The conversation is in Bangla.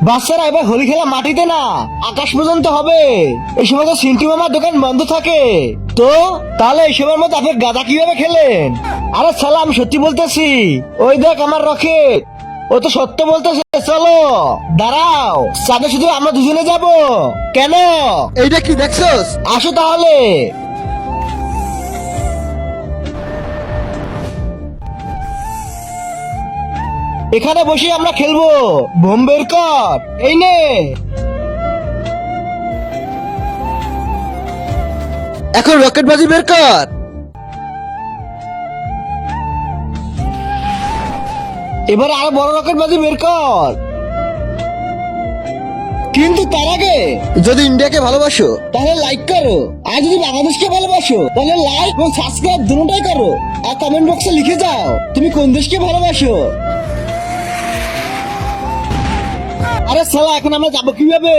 বাচ্চারা এবার হোলি খেলা মাটিতে না আকাশ পর্যন্ত হবে। এই সময় তো সিন্টু মামার দোকান বন্ধ থাকে। তো তাহলে এই সময়ের মধ্যে আপনি গাদা কিভাবে খেলেন? আরে শালা আমি সত্যি বলতেছি, ওই দেখ আমার রকেট, ও তো সত্য বলতেছে। চলো দাঁড়াও, সাথে শুধু আমরা দুজনে যাব। কেন? এইটা কি দেখছস? আসো তাহলে। এখানে বসে আমরা খেলবো। বোম বের কর, এই নে। এখন রকেট বাজি বের কর। এবার আরো বড় রকেট বাজি বের কর। কিন্তু তার আগে যদি ইন্ডিয়াকে ভালোবাসো তাহলে লাইক করো, আর যদি বাংলাদেশকে ভালোবাসো তাহলে লাইক এবং সাবস্ক্রাইব দুটোটাই করো। আর কমেন্ট বক্সে লিখে যাও তুমি কোন দেশকে ভালোবাসো। আরে শালা এখন আমরা যাবো কিভাবে?